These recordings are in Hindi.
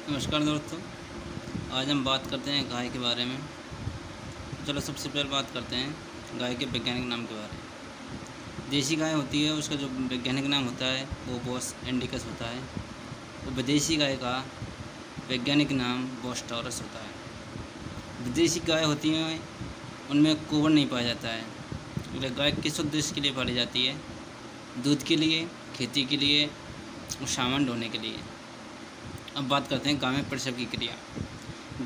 नमस्कार दोस्तों। आज हम बात करते हैं गाय के बारे में। चलो सबसे पहले बात करते हैं गाय के वैज्ञानिक नाम के बारे में। देसी गाय होती है, उसका जो वैज्ञानिक नाम होता है वो बोस इंडिकस होता है। और विदेशी गाय का वैज्ञानिक नाम बोस टॉरस होता है। विदेशी गाय होती हैं उनमें कोबर नहीं पाया जाता है। इसलिए गाय किस उद्देश्य के लिए पाली जाती है? दूध के लिए, खेती के लिए और सामान ढोने के लिए। अब बात करते हैं गाय में प्रसव की क्रिया।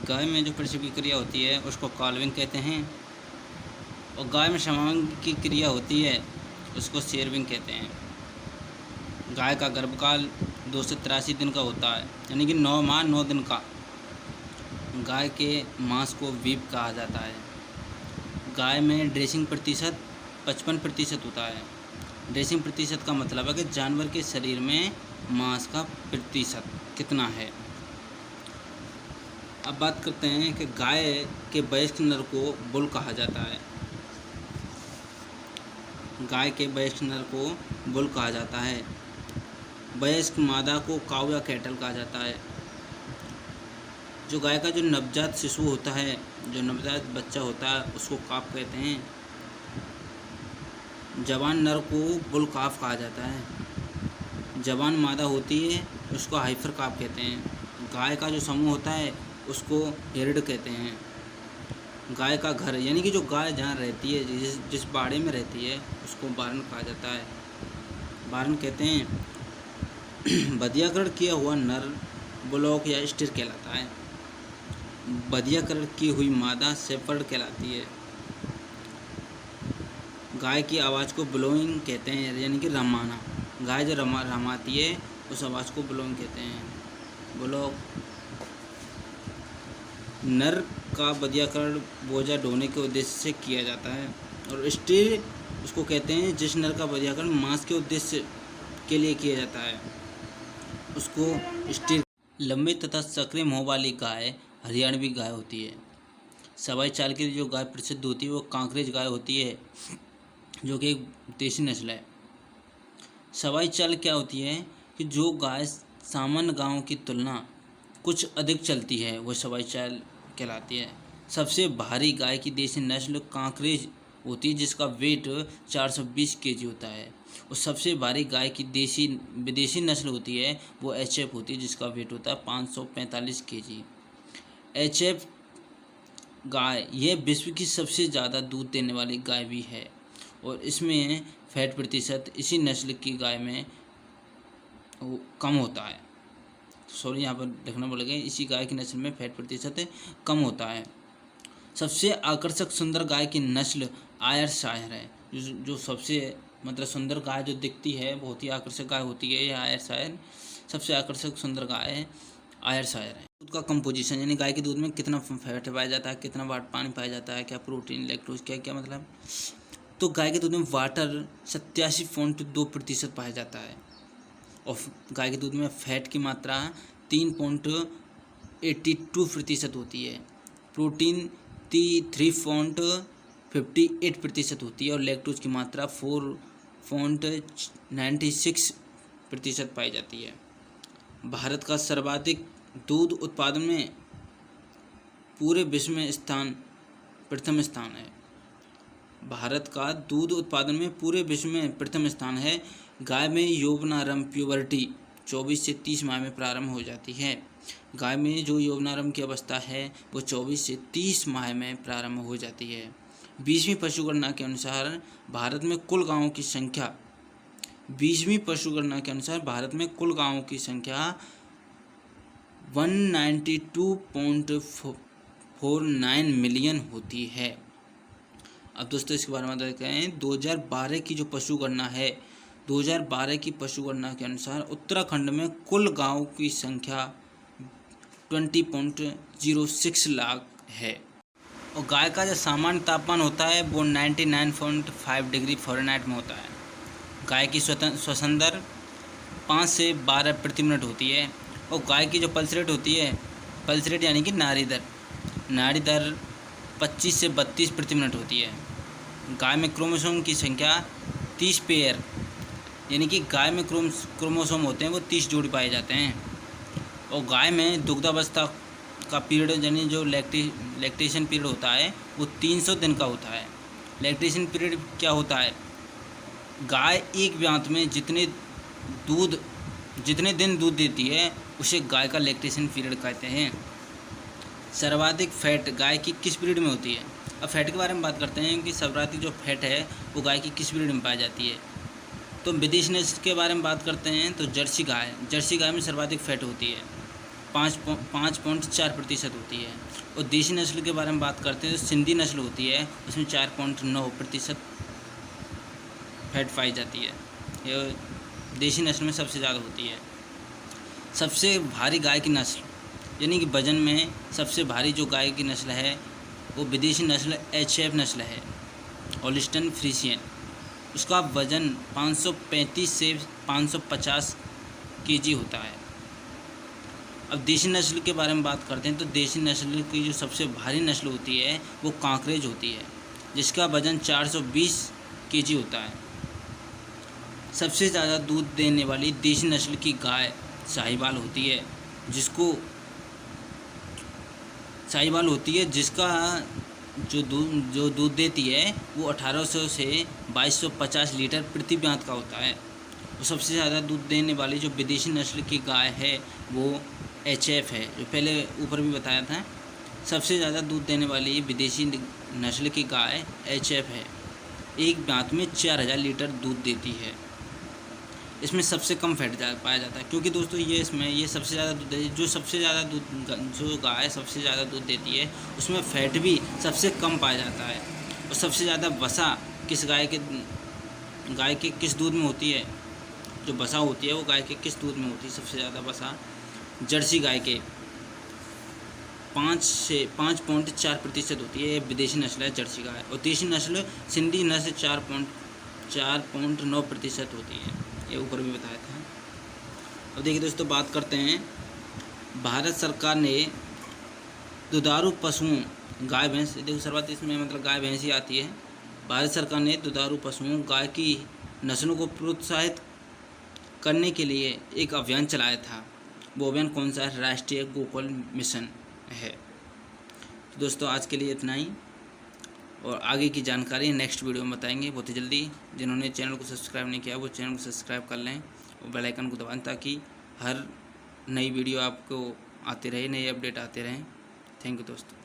गाय में जो प्रसव की क्रिया होती है उसको काल्विंग कहते हैं, और गाय में समांग की क्रिया होती है उसको शेरविंग कहते हैं। गाय का गर्भकाल 2 से 83 दिन का होता है, यानी कि 9 माह 9 दिन का। गाय के मांस को वीप कहा जाता है। गाय में ड्रेसिंग प्रतिशत 55% होता है। ड्रेसिंग प्रतिशत का मतलब है कि जानवर के शरीर में मांस का प्रतिशत कितना है। अब बात करते हैं कि गाय के वयस्क नर को बुल कहा जाता है। गाय के वयस्क नर को बुल कहा जाता है। वयस्क मादा को काऊ या कैटल कहा जाता है। जो गाय का जो नवजात शिशु होता है, जो नवजात बच्चा होता है, उसको काफ कहते हैं। जवान नर को बुल काफ कहा जाता है। जवान मादा होती है उसको हाइफर काफ कहते हैं। गाय का जो समूह होता है उसको हेरिड कहते हैं। गाय का घर, यानी कि जो गाय जहाँ रहती है, जिस बाड़े में रहती है, उसको बारन कहा जाता है। बारन कहते हैं। बधियाकरण किया हुआ नर ब्लॉक या स्टिर कहलाता है। बधियाकरण की हुई मादा शेफर्ड कहलाती है। गाय की आवाज़ को ब्लोइंग कहते हैं, यानी कि रमाना। गाय जो रमाती है उस आवाज़ को ब्लोइंग कहते हैं। ब्लॉक। नर का बधियाकरण बोझा ढोने के उद्देश्य से किया जाता है, और स्टीर उसको कहते हैं जिस नर का बधियाकरण मांस के उद्देश्य के लिए किया जाता है, उसको स्टीर। लंबी तथा सक्रिय मुँह वाली गाय हरियाणवी गाय होती है। सवाई चाल के लिए जो गाय प्रसिद्ध होती है वो कांकरेज गाय होती है, जो कि एक देसी नस्ल है। सवाई चाल क्या होती है कि जो गाय सामान्य गायों की तुलना कुछ अधिक चलती है वो सवाई चाल कहलाती है। सबसे भारी गाय की देसी नस्ल कांकरेज होती है, जिसका वेट 420 केजी होता है। और सबसे भारी गाय की विदेशी नस्ल होती है वो एचएफ होती है, जिसका वेट होता है 545 केजी। एचएफ गाय यह विश्व की सबसे ज़्यादा दूध देने वाली गाय भी है, और इसमें फैट प्रतिशत इसी नस्ल की गाय में कम होता है। सॉरी, यहाँ पर लिखना पड़ेगा, इसी गाय की नस्ल में फैट प्रतिशत कम होता है। सबसे आकर्षक सुंदर गाय की नस्ल आयरशायर है। जो सबसे मतलब सुंदर गाय जो दिखती है, बहुत ही आकर्षक गाय होती है, यह आयरशायर। सबसे आकर्षक सुंदर गाय आयरशायर है। दूध का कंपोजिशन, यानी गाय के दूध में कितना फैट पाया जाता है, कितना पानी पाया जाता है, क्या प्रोटीन, लैक्टोज, क्या क्या मतलब। तो गाय के दूध में वाटर 87.2% पाया जाता है, और गाय के दूध में फैट की मात्रा 3.82% होती है। प्रोटीन 3.58% होती है, और लैक्टोज की मात्रा 4.96% पाई जाती है। भारत का सर्वाधिक दूध उत्पादन में पूरे विश्व में प्रथम स्थान है। भारत का दूध उत्पादन में पूरे विश्व में प्रथम स्थान है। गाय में यौवनारंभ प्यूबर्टी 24 से 30 माह में प्रारंभ हो जाती है। गाय में जो यौवनारंभ की अवस्था है वो 24 से 30 माह में प्रारंभ हो जाती है। 20वीं पशुगणना के अनुसार भारत में कुल गायों की संख्या 192.49 मिलियन होती है। अब दोस्तों इसके बारे में देखते हैं। 2012 की जो पशुगणना है, 2012 की पशुगणना के अनुसार उत्तराखंड में कुल गायों की संख्या 20.06 लाख है। और गाय का जो सामान्य तापमान होता है वो 99.5 डिग्री फ़ारेनहाइट में होता है। गाय की श्वसन दर 5 से 12 प्रति मिनट होती है। और गाय की जो पल्स रेट होती है, पल्स रेट यानी कि नाड़ी दर 25 से 32 प्रति मिनट होती है। गाय में क्रोमोसोम की संख्या 30 पेयर, यानी कि गाय में क्रोमोसोम होते हैं वो 30 जोड़ी पाए जाते हैं। और गाय में दुग्धावस्था का पीरियड यानी जो लैक्टेशन पीरियड होता है वो 300 दिन का होता है। लैक्टेशन पीरियड क्या होता है? गाय एक ब्यात में जितने दिन दूध देती है उसे गाय का लैक्टेशन पीरियड कहते हैं। सर्वाधिक फैट गाय की किस पीरियड में होती है? अब फैट के बारे में बात करते हैं कि सर्वाधिक जो फैट है वो गाय की किस पीरियड में पाई जाती है। तो विदेशी नस्ल के बारे में बात करते हैं तो जर्सी गाय में सर्वाधिक फैट होती है, 5.4% होती है। और देशी नस्ल के बारे में बात करते हैं तो सिंधी नस्ल होती है, उसमें 4.9% फैट पाई जाती है। ये देशी नस्ल में सबसे ज़्यादा होती है। सबसे भारी गाय की नस्ल यानी कि वजन में सबसे भारी जो गाय की नस्ल है वो विदेशी नस्ल HF नस्ल है, होल्स्टीन फ्रीशियन। उसका वज़न 535 से 550 kg होता है। अब देशी नस्ल के बारे में बात करते हैं तो देशी नस्ल की जो सबसे भारी नस्ल होती है वो कांकरेज होती है, जिसका वज़न 420 kg होता है। सबसे ज़्यादा दूध देने वाली देशी नस्ल की गाय साहिवाल होती है, जिसका जो दूध देती है वो 1800 से 2250 लीटर प्रति ब्यात का होता है। और सबसे ज़्यादा दूध देने वाली जो विदेशी नस्ल की गाय है वो HF है, जो पहले ऊपर भी बताया था। सबसे ज़्यादा दूध देने वाली विदेशी नस्ल की गाय HF है, एक ब्यात में 4000 लीटर दूध देती है। इसमें सबसे कम फैट पाया जाता है, क्योंकि दोस्तों ये सबसे ज़्यादा दूध देती है। जो गाय सबसे ज़्यादा दूध देती है उसमें फ़ैट भी सबसे कम पाया जाता है। और सबसे ज़्यादा वसा किस गाय के किस दूध में होती है? जो वसा होती है वो गाय के किस दूध में होती है? सबसे ज़्यादा वसा जर्सी गाय के 5.4% होती है। ये विदेशी नस्ल है जर्सी गाय। और देशी नस्ल सिंधी नस्ल 4.9% होती है, ये ऊपर भी बताया था। अब देखिए दोस्तों, बात करते हैं भारत सरकार ने दुधारू पशुओं गाय भैंस, देखो सर्वाधिक इसमें मतलब गाय भैंस ही आती है। भारत सरकार ने दुधारू पशुओं गाय की नस्लों को प्रोत्साहित करने के लिए एक अभियान चलाया था। वो अभियान कौन सा है? राष्ट्रीय गोकुल मिशन है। तो दोस्तों आज के लिए इतना ही, और आगे की जानकारी नेक्स्ट वीडियो में बताएंगे बहुत ही जल्दी। जिन्होंने चैनल को सब्सक्राइब नहीं किया वो चैनल को सब्सक्राइब कर लें और बेल आइकन को दबाएं, ताकि हर नई वीडियो आपको आते रहे, नए अपडेट आते रहें। थैंक यू दोस्तों।